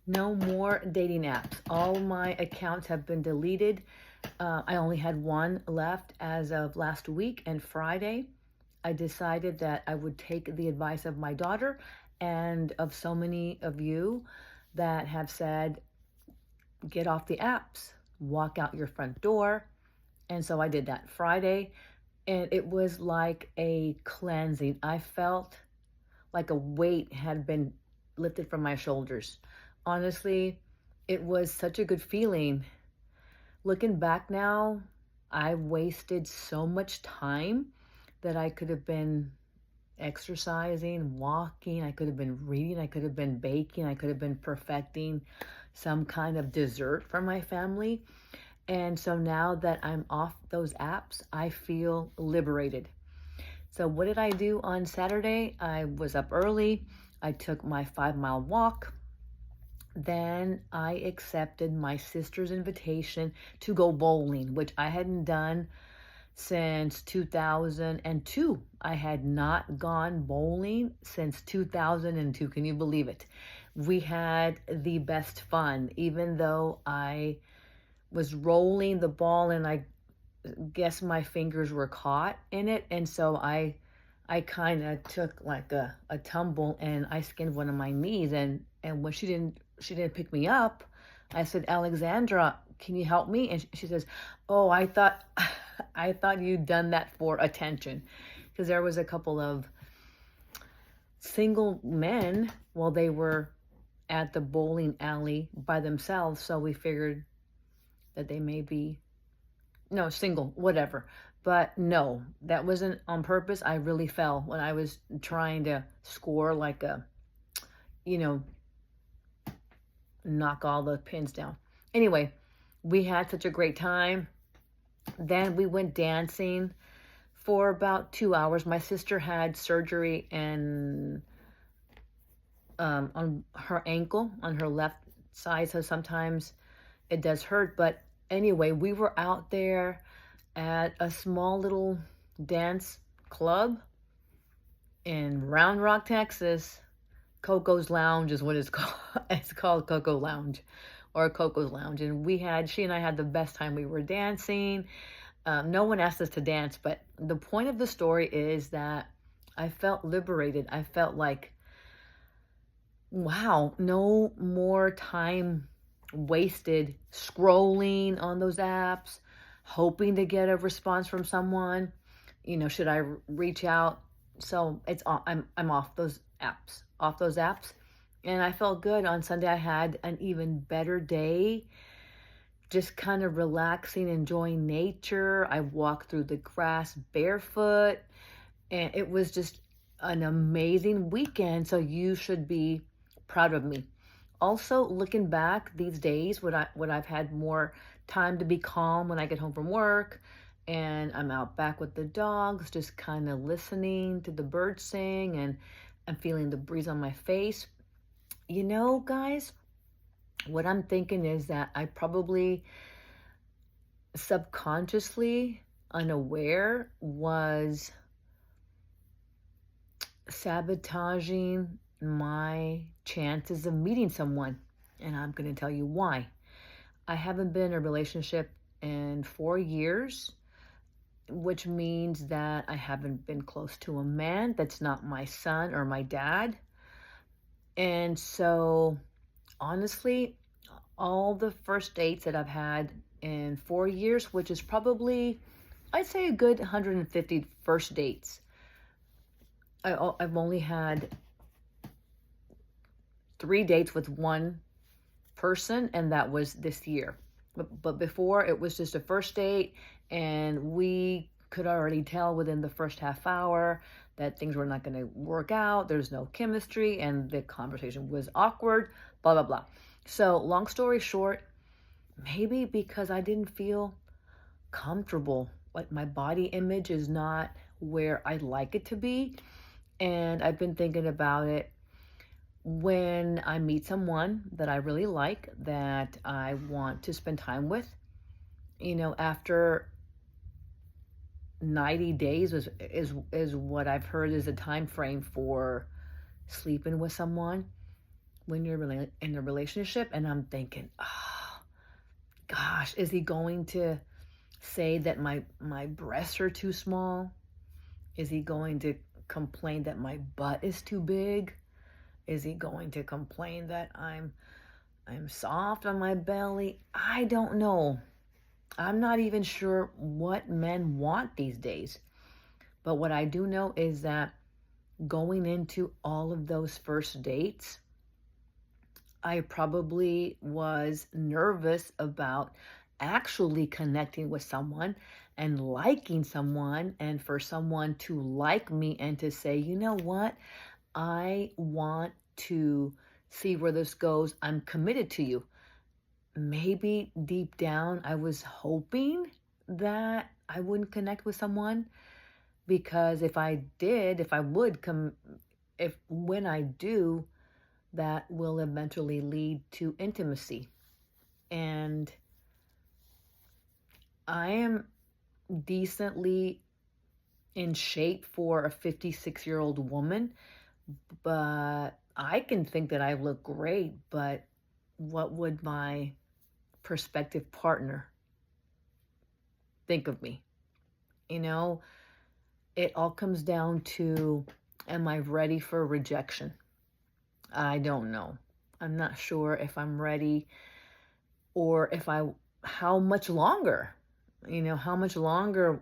No more dating apps. All my accounts have been deleted. I only had one left as of last week, and Friday I decided that I would take the advice of my daughter and of so many of you that have said, get off the apps, walk out your front door. And so I did that Friday, and it was like a cleansing. I felt like a weight had been lifted from my shoulders. Honestly, it was such a good feeling. Looking back now, I wasted so much time that I could have been exercising, walking, I could have been reading, I could have been baking, I could have been perfecting some kind of dessert for my family. And so now that I'm off those apps, I feel liberated. So what did I do on Saturday? I was up early. I took my 5-mile walk. Then I accepted my sister's invitation to go bowling, which I hadn't done since 2002. I had not gone bowling since 2002. Can you believe it? We had the best fun, even though I was rolling the ball and I guess my fingers were caught in it. And so I kind of took like a tumble and I skinned one of my knees. And when she didn't pick me up, I said, Alexandra, can you help me? And she says, oh, I thought you'd done that for attention. Because there was a couple of single men while they were at the bowling alley by themselves. So we figured that they may be, no, single, whatever. But no, that wasn't on purpose. I really fell when I was trying to score like a, knock all the pins down. Anyway, we had such a great time. Then we went dancing for about 2 hours. My sister had surgery and on her ankle, on her left side, so sometimes it does hurt. But anyway, we were out there at a small little dance club in Round Rock, Texas. Coco's Lounge is what it's called. It's called Coco Lounge or Coco's Lounge. And she and I had the best time. We were dancing. No one asked us to dance, but the point of the story is that I felt liberated. I felt like, wow, no more time wasted scrolling on those apps, hoping to get a response from someone. Should I reach out? So I'm off those apps. And I felt good. On Sunday, I had an even better day, just kind of relaxing, enjoying nature. I walked through the grass barefoot, and it was just an amazing weekend. So you should be proud of me. Also, looking back these days, when I've had more time to be calm when I get home from work, and I'm out back with the dogs, just kind of listening to the birds sing, and I'm feeling the breeze on my face. Guys, what I'm thinking is that I probably subconsciously, unaware, was sabotaging my chances of meeting someone. And I'm going to tell you why. I haven't been in a relationship in 4 years, which means that I haven't been close to a man that's not my son or my dad. And so, honestly, all the first dates that I've had in 4 years, which is probably, I'd say, a good 150 first dates. I've only had 3 dates with one person, and that was this year. But before, it was just a first date, and we could already tell within the first half hour that things were not going to work out. There's no chemistry, and the conversation was awkward, blah, blah, blah. So long story short, maybe because I didn't feel comfortable, like my body image is not where I'd like it to be. And I've been thinking about it. When I meet someone that I really like, that I want to spend time with, after 90 days is what I've heard is a time frame for sleeping with someone. when you're in a relationship, and I'm thinking, oh, gosh, is he going to say that my breasts are too small? Is he going to complain that my butt is too big? Is he going to complain that I'm soft on my belly? I don't know. I'm not even sure what men want these days. But what I do know is that going into all of those first dates, I probably was nervous about actually connecting with someone and liking someone, and for someone to like me and to say, you know what, I want to see where this goes. I'm committed to you. Maybe deep down, I was hoping that I wouldn't connect with someone, because if I did, if I would come, if when I do, that will eventually lead to intimacy. And I am decently in shape for a 56-year-old woman, but I can think that I look great, but what would my prospective partner think of me? You know, it all comes down to, am I ready for rejection? I don't know. I'm not sure if I'm ready, or how much longer, how much longer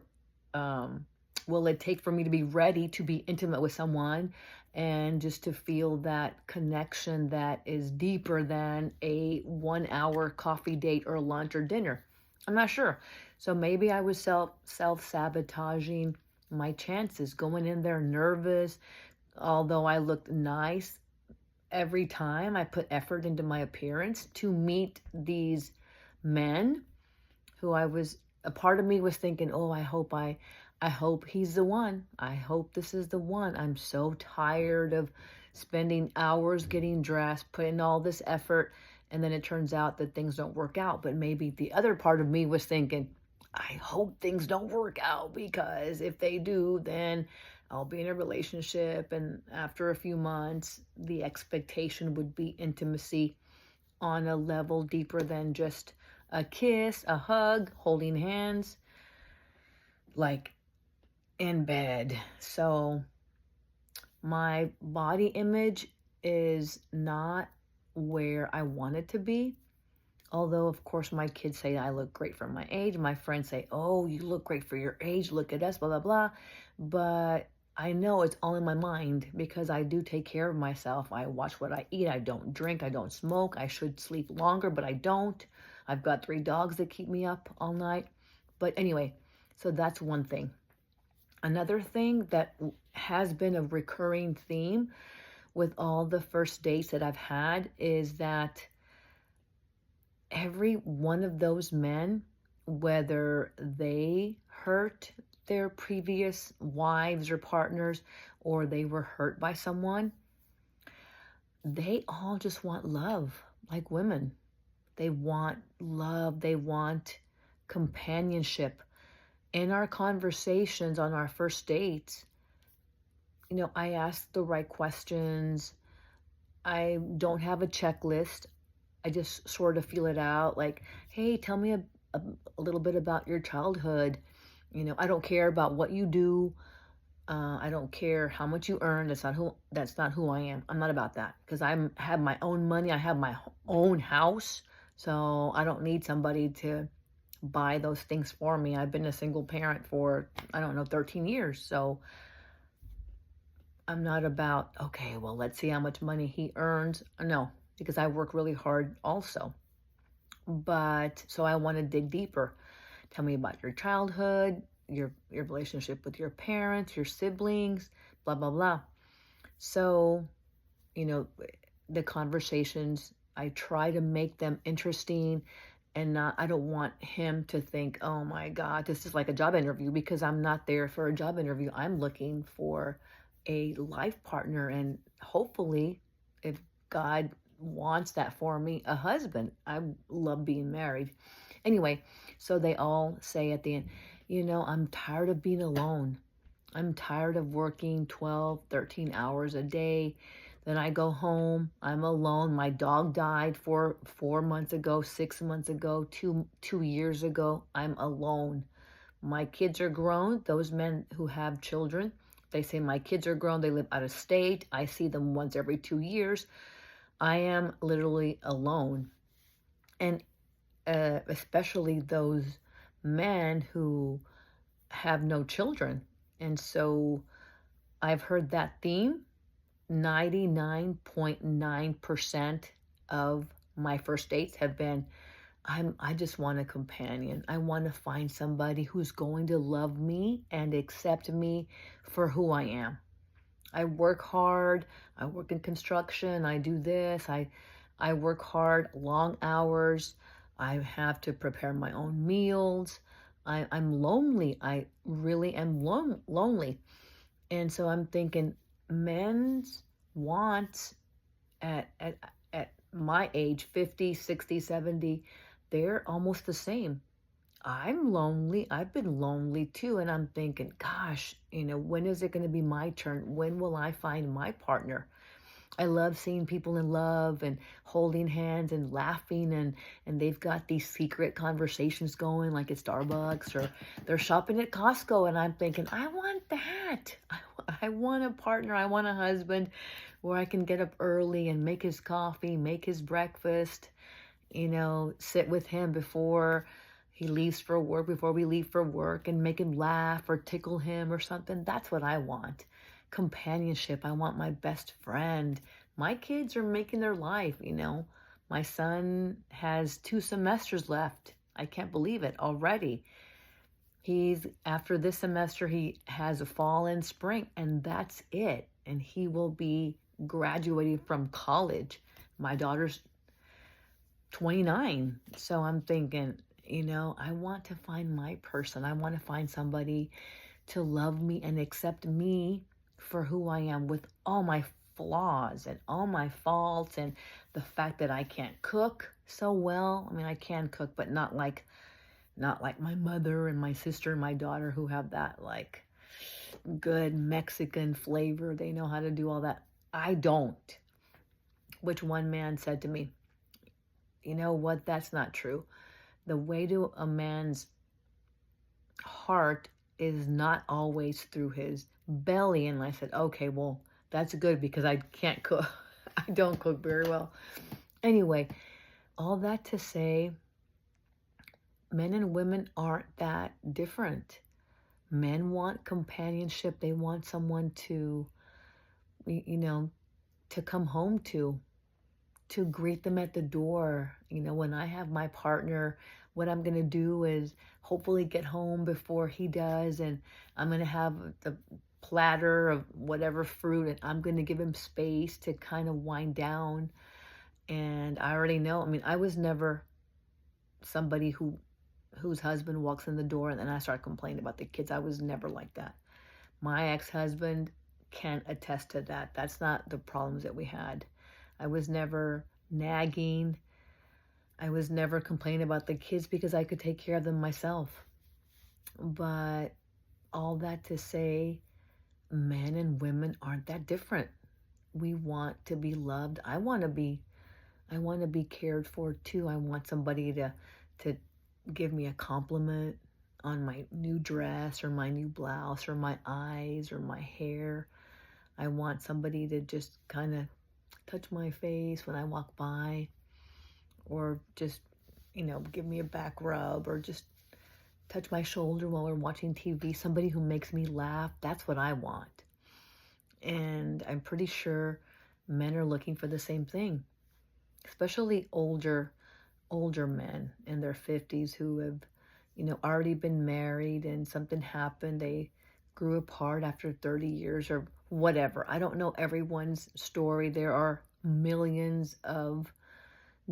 will it take for me to be ready to be intimate with someone and just to feel that connection that is deeper than a 1 hour coffee date or lunch or dinner. I'm not sure. So maybe I was self-sabotaging my chances, going in there nervous, although I looked nice every time I put effort into my appearance to meet these men who a part of me was thinking, oh, I hope he's the one. I hope this is the one. I'm so tired of spending hours getting dressed, putting all this effort, and then it turns out that things don't work out. But maybe the other part of me was thinking, I hope things don't work out, because if they do, then I'll be in a relationship, and after a few months, the expectation would be intimacy on a level deeper than just a kiss, a hug, holding hands, like in bed. So my body image is not where I want it to be. Although, of course, my kids say I look great for my age. My friends say, oh, you look great for your age. Look at us, blah, blah, blah. But I know it's all in my mind, because I do take care of myself. I watch what I eat. I don't drink. I don't smoke. I should sleep longer, but I don't. I've got 3 dogs that keep me up all night. But anyway, so that's one thing. Another thing that has been a recurring theme with all the first dates that I've had is that every one of those men, whether they hurt their previous wives or partners, or they were hurt by someone, they all just want love, like women. They want love. They want companionship. In our conversations on our first dates, I ask the right questions. I don't have a checklist. I just sort of feel it out, like, hey, tell me a little bit about your childhood. I don't care about what you do. I don't care how much you earn. That's not who I am. I'm not about that, because I have my own money. I have my own house. So I don't need somebody to buy those things for me. I've been a single parent for, 13 years. So I'm not about, okay, well, let's see how much money he earns. No, because I work really hard also. But so I want to dig deeper. Tell me about your childhood, your relationship with your parents, your siblings, blah, blah, blah. So, the conversations, I try to make them interesting, and I don't want him to think, oh my God, this is like a job interview, because I'm not there for a job interview. I'm looking for a life partner, and hopefully, if God wants that for me, a husband. I love being married. Anyway, so they all say at the end, I'm tired of being alone. I'm tired of working 12, 13 hours a day. Then I go home. I'm alone. My dog died 4 months ago, 6 months ago, two years ago. I'm alone. My kids are grown. Those men who have children, they say my kids are grown. They live out of state. I see them once every 2 years. I am literally alone. And especially those men who have no children. And so I've heard that theme. 99.9% of my first dates have been, I just want a companion. I want to find somebody who's going to love me and accept me for who I am. I work hard. I work in construction. I do this. I work hard, long hours. I have to prepare my own meals. I'm lonely. I really am lonely. And so I'm thinking men's wants at my age, 50, 60, 70, they're almost the same. I'm lonely. I've been lonely too. And I'm thinking, gosh, when is it going to be my turn? When will I find my partner? I love seeing people in love and holding hands and laughing, and they've got these secret conversations going like at Starbucks, or they're shopping at Costco, and I'm thinking, I want that. I want a partner. I want a husband where I can get up early and make his coffee, make his breakfast, sit with him before he leaves for work, before we leave for work, and make him laugh or tickle him or something. That's what I want. Companionship. I want my best friend. My kids are making their life. My son has 2 semesters left. I can't believe it already. After this semester, he has a fall and spring, and that's it. And he will be graduating from college. My daughter's 29. So I'm thinking, I want to find my person. I want to find somebody to love me and accept me for who I am, with all my flaws and all my faults, and the fact that I can't cook so well. I mean, I can cook, but not like my mother and my sister and my daughter, who have that like good Mexican flavor. They know how to do all that. I don't. Which one man said to me, you know what? That's not true. The way to a man's heart is not always through his belly. And I said, okay, well, that's good, because I can't cook. I don't cook very well. Anyway, all that to say, men and women aren't that different. Men want companionship. They want someone to come home to greet them at the door. When I have my partner, what I'm going to do is hopefully get home before he does, and I'm going to have the platter of whatever fruit, and I'm going to give him space to kind of wind down. And I already know, I was never somebody whose husband walks in the door and then I start complaining about the kids. I was never like that. My ex-husband can attest to that. That's not the problems that we had. I was never nagging. I was never complaining about the kids, because I could take care of them myself. But all that to say, men and women aren't that different. We want to be loved. I want to be cared for too. I want somebody to give me a compliment on my new dress or my new blouse or my eyes or my hair. I want somebody to just kind of touch my face when I walk by, or just, give me a back rub, or just touch my shoulder while we're watching TV. Somebody who makes me laugh. That's what I want. And I'm pretty sure men are looking for the same thing, especially older men in their 50s who have, already been married, and something happened. They grew apart after 30 years or whatever. I don't know everyone's story. There are millions of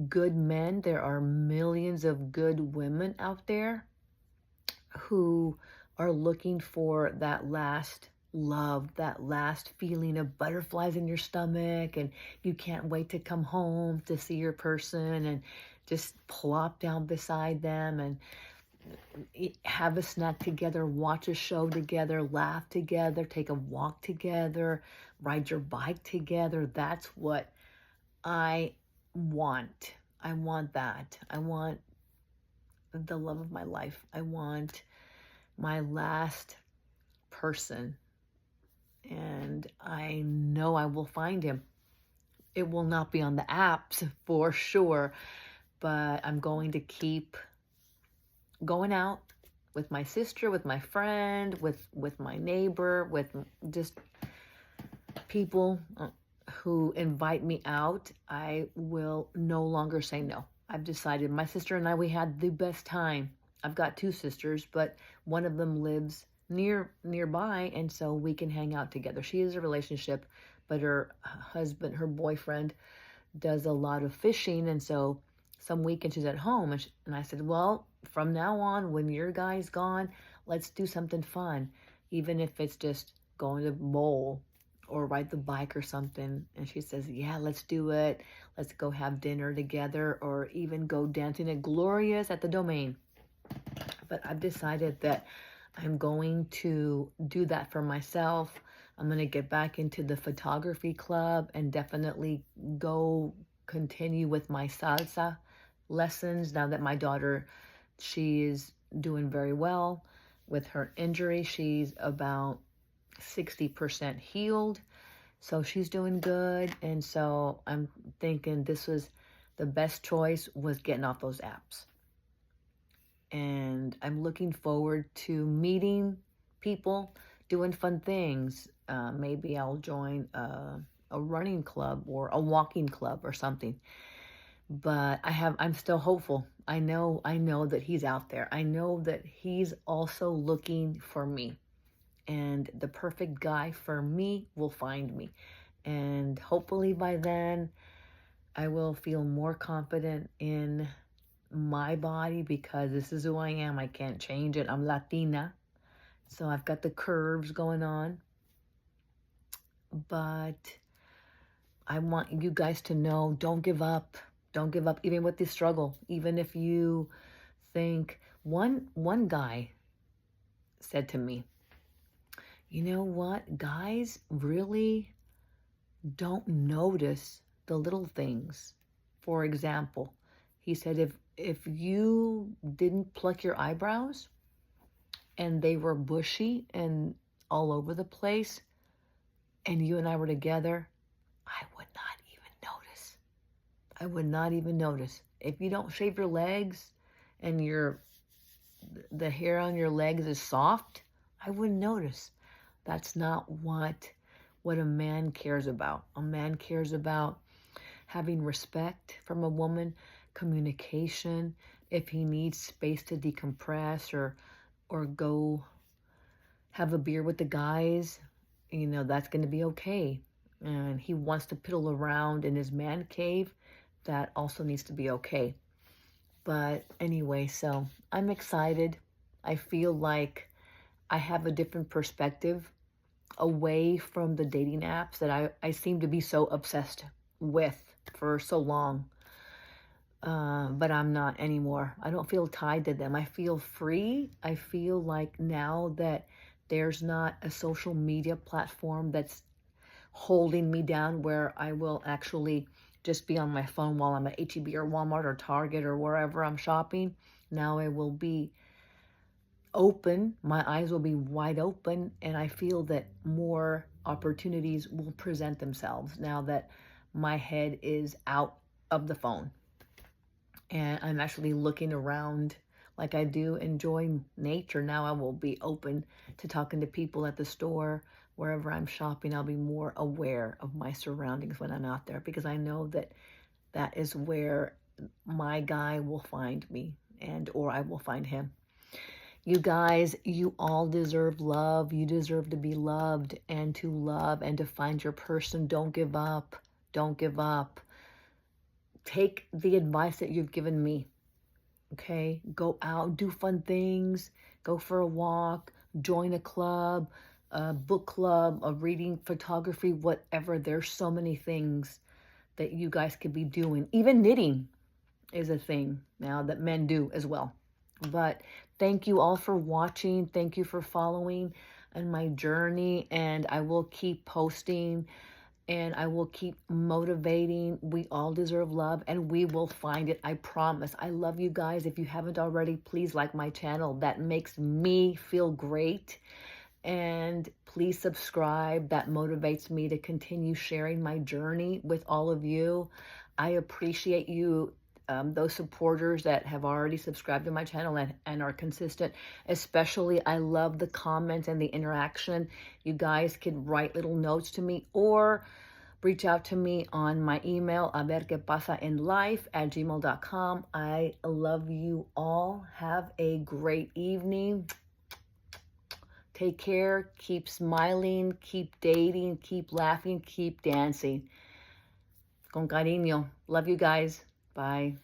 good men. There are millions of good women out there who are looking for that last love, that last feeling of butterflies in your stomach, and you can't wait to come home to see your person and just plop down beside them. And have a snack together, watch a show together, laugh together, take a walk together, ride your bike together. That's what I want. I want that. I want the love of my life. I want my last person. And I know I will find him. It will not be on the apps for sure, but I'm going to keep going out with my sister, with my friend, with my neighbor, with just people who invite me out. I will no longer say no. I've decided. My sister and I, we had the best time. I've got two sisters, but one of them lives nearby, and so we can hang out together. She is a relationship, but her husband, her boyfriend, does a lot of fishing, and so some weekends she's at home, and I said, well, from now on, when your guy's gone, let's do something fun, even if it's just going to bowl or ride the bike or something. And she says, yeah, let's do it. Let's go have dinner together, or even go dancing at Gloria's at the Domain. But I've decided that I'm going to do that for myself. I'm going to get back into the photography club and definitely go continue with my salsa lessons now that my daughter, she is doing very well with her injury. She's about 60% healed, so she's doing good. And so I'm thinking this was the best choice, was getting off those apps. And I'm looking forward to meeting people, doing fun things. Maybe I'll join a running club or a walking club or something. But I'm still hopeful. I know that he's out there. I know that he's also looking for me. And the perfect guy for me will find me. And hopefully by then, I will feel more confident in my body, because this is who I am. I can't change it. I'm Latina, so I've got the curves going on. But I want you guys to know, don't give up. Don't give up, even with this struggle. Even if you think, one guy said to me, you know what? Guys really don't notice the little things. For example, he said, if you didn't pluck your eyebrows and they were bushy and all over the place, and you and I were together, I would not even notice. I would not even notice. If you don't shave your legs and the hair on your legs is soft, I wouldn't notice. That's not what a man cares about. A man cares about having respect from a woman, communication. If he needs space to decompress or go have a beer with the guys, that's going to be okay. And he wants to piddle around in his man cave, that also needs to be okay. But anyway, so I'm excited. I feel like I have a different perspective away from the dating apps that I seem to be so obsessed with for so long. But I'm not anymore. I don't feel tied to them. I feel free. I feel like now that there's not a social media platform that's holding me down, where I will actually just be on my phone while I'm at H-E-B or Walmart or Target or wherever I'm shopping. Now I will be open. My eyes will be wide open, and I feel that more opportunities will present themselves now that my head is out of the phone. And I'm actually looking around like I do enjoy nature. Now I will be open to talking to people at the store, wherever I'm shopping. I'll be more aware of my surroundings when I'm out there, because I know that that is where my guy will find me, or I will find him. You guys, you all deserve love. You deserve to be loved and to find your person. Don't give up. Don't give up. Take the advice that you've given me, okay? Go out, do fun things, go for a walk, join a club, a book club, a reading, photography, whatever. There's so many things that you guys could be doing. Even knitting is a thing now that men do as well. But Thank you all for watching. Thank you for following in my journey, and I will keep posting and I will keep motivating. We all deserve love and we will find it. I promise. I love you guys. If you haven't already, please like my channel. That makes me feel great. And please subscribe. That motivates me to continue sharing my journey with all of you. I appreciate you, those supporters that have already subscribed to my channel and are consistent. Especially, I love the comments and the interaction. You guys can write little notes to me or reach out to me on my email, verquepasainlife@gmail.com. I love you all. Have a great evening. Take care. Keep smiling. Keep dating. Keep laughing. Keep dancing. Con cariño. Love you guys. Bye.